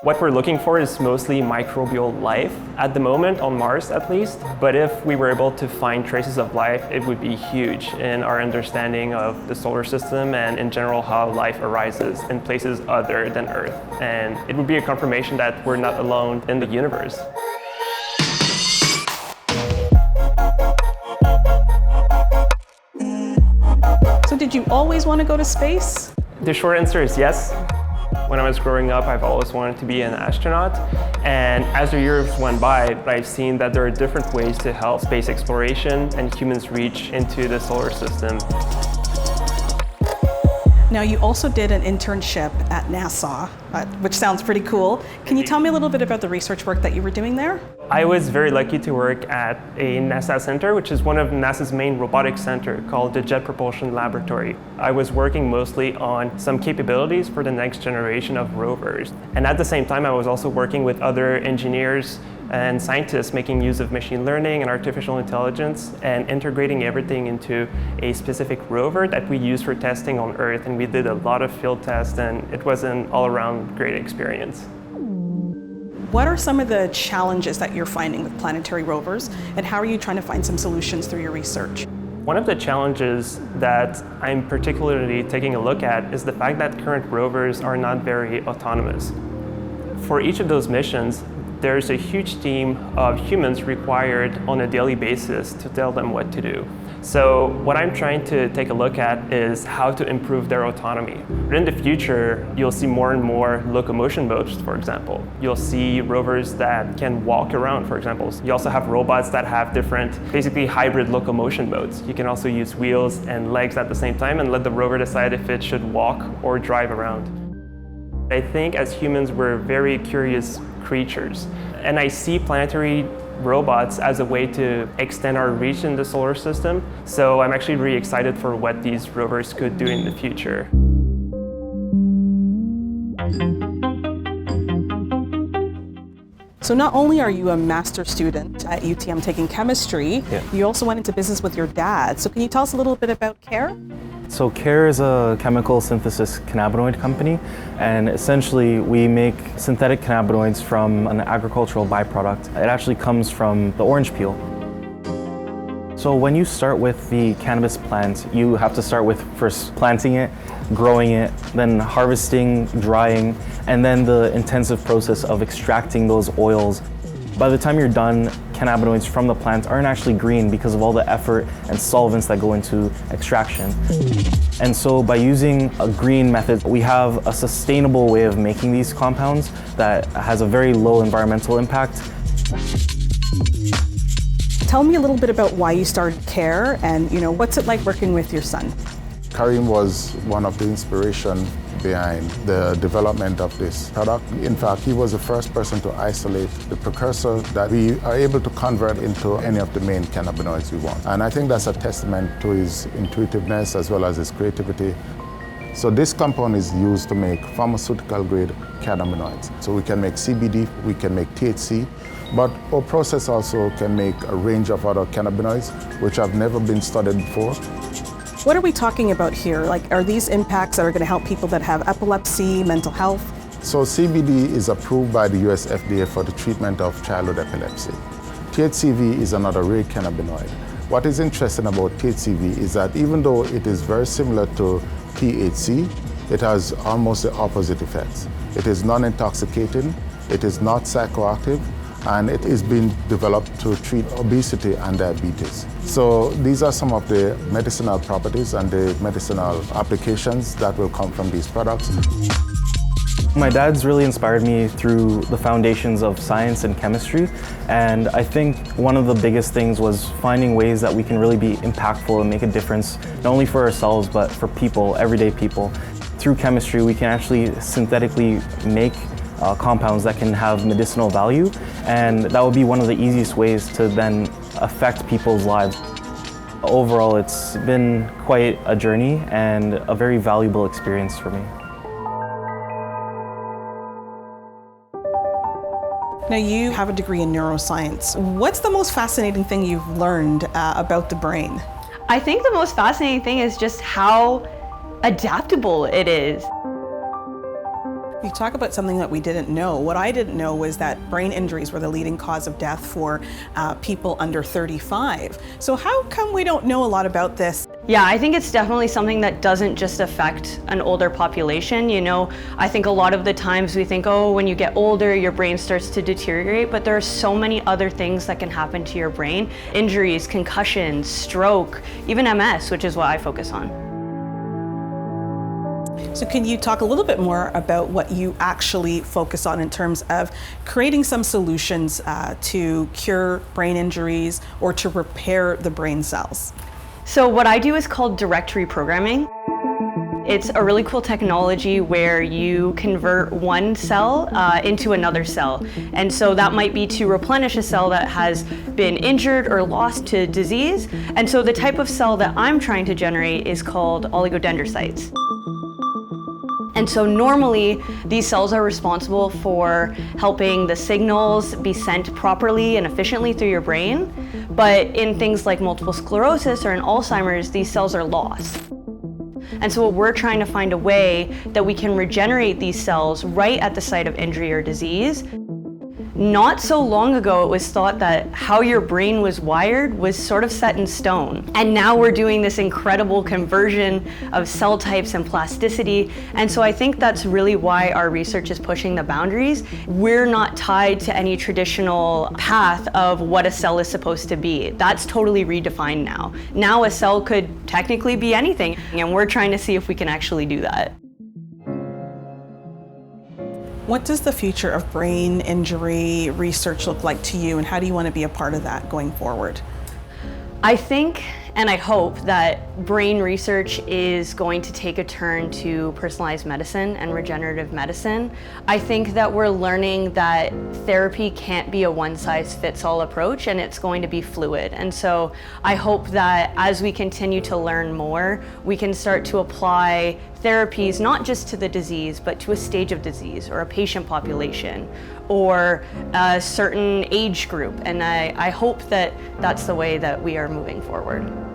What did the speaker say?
What we're looking for is mostly microbial life, at the moment on Mars at least. But if we were able to find traces of life, it would be huge in our understanding of the solar system and in general how life arises in places other than Earth. And it would be a confirmation that we're not alone in the universe. So did you always want to go to space? The short answer is yes. When I was growing up, I've always wanted to be an astronaut. And as the years went by, I've seen that there are different ways to help space exploration and humans reach into the solar system. Now, you also did an internship at NASA, which sounds pretty cool. Can you tell me a little bit about the research work that you were doing there? I was very lucky to work at a NASA center, which is one of NASA's main robotics center called the Jet Propulsion Laboratory. I was working mostly on some capabilities for the next generation of rovers. And at the same time, I was also working with other engineers and scientists making use of machine learning and artificial intelligence and integrating everything into a specific rover that we use for testing on Earth. And we did a lot of field tests, and it was an all-around great experience. What are some of the challenges that you're finding with planetary rovers, and how are you trying to find some solutions through your research? One of the challenges that I'm particularly taking a look at is the fact that current rovers are not very autonomous. For each of those missions, there's a huge team of humans required on a daily basis to tell them what to do. So what I'm trying to take a look at is how to improve their autonomy. But in the future, you'll see more and more locomotion modes, for example. You'll see rovers that can walk around, for example. You also have robots that have different, basically hybrid locomotion modes. You can also use wheels and legs at the same time and let the rover decide if it should walk or drive around. I think as humans, we're very curious creatures. And I see planetary robots as a way to extend our reach in the solar system. So I'm actually really excited for what these rovers could do in the future. So not only are you a master's student at UTM taking chemistry, you also went into business with your dad. So can you tell us a little bit about Kare? So Kare is a chemical synthesis cannabinoid company, and essentially we make synthetic cannabinoids from an agricultural byproduct. It actually comes from the orange peel. So when you start with the cannabis plant, you have to start with first planting it, growing it, then harvesting, drying, and then the intensive process of extracting those oils. By the time you're done, cannabinoids from the plant aren't actually green because of all the effort and solvents that go into extraction. And so by using a green method, we have a sustainable way of making these compounds that has a very low environmental impact. Tell me a little bit about why you started Kare and what's it like working with your son? Kareem was one of the inspiration behind the development of this product. In fact, he was the first person to isolate the precursor that we are able to convert into any of the main cannabinoids we want. And I think that's a testament to his intuitiveness as well as his creativity. So this compound is used to make pharmaceutical grade cannabinoids. So we can make CBD, we can make THC, but our process also can make a range of other cannabinoids which have never been studied before. What are we talking about here? Are these impacts that are going to help people that have epilepsy, mental health? So CBD is approved by the US FDA for the treatment of childhood epilepsy. THCV is another rare cannabinoid. What is interesting about THCV is that even though it is very similar to THC, it has almost the opposite effects. It is non-intoxicating, it is not psychoactive, and it is being developed to treat obesity and diabetes. So these are some of the medicinal properties and the medicinal applications that will come from these products. My dad's really inspired me through the foundations of science and chemistry, and I think one of the biggest things was finding ways that we can really be impactful and make a difference, not only for ourselves, but for people, everyday people. Through chemistry, we can actually synthetically make compounds that can have medicinal value, and that would be one of the easiest ways to then affect people's lives. Overall, it's been quite a journey and a very valuable experience for me. Now you have a degree in neuroscience. What's the most fascinating thing you've learned about the brain? I think the most fascinating thing is just how adaptable it is. You talk about something that we didn't know. What I didn't know was that brain injuries were the leading cause of death for people under 35. So how come we don't know a lot about this? Yeah, I think it's definitely something that doesn't just affect an older population. You know, I think a lot of the times we think, oh, when you get older, your brain starts to deteriorate, but there are so many other things that can happen to your brain. Injuries, concussions, stroke, even MS, which is what I focus on. So can you talk a little bit more about what you actually focus on in terms of creating some solutions to cure brain injuries or to repair the brain cells? So what I do is called direct reprogramming. It's a really cool technology where you convert one cell into another cell. And so that might be to replenish a cell that has been injured or lost to disease. And so the type of cell that I'm trying to generate is called oligodendrocytes. And so normally these cells are responsible for helping the signals be sent properly and efficiently through your brain. But in things like multiple sclerosis or in Alzheimer's, these cells are lost. And so we're trying to find a way that we can regenerate these cells right at the site of injury or disease. Not so long ago, it was thought that how your brain was wired was sort of set in stone. And now we're doing this incredible conversion of cell types and plasticity. And so I think that's really why our research is pushing the boundaries. We're not tied to any traditional path of what a cell is supposed to be. That's totally redefined now. Now a cell could technically be anything, and we're trying to see if we can actually do that. What does the future of brain injury research look like to you, and how do you want to be a part of that going forward? I think and I hope that brain research is going to take a turn to personalized medicine and regenerative medicine. I think that we're learning that therapy can't be a one-size-fits-all approach, and it's going to be fluid. And so I hope that as we continue to learn more, we can start to apply therapies not just to the disease, but to a stage of disease or a patient population or a certain age group. And I hope that that's the way that we are moving forward.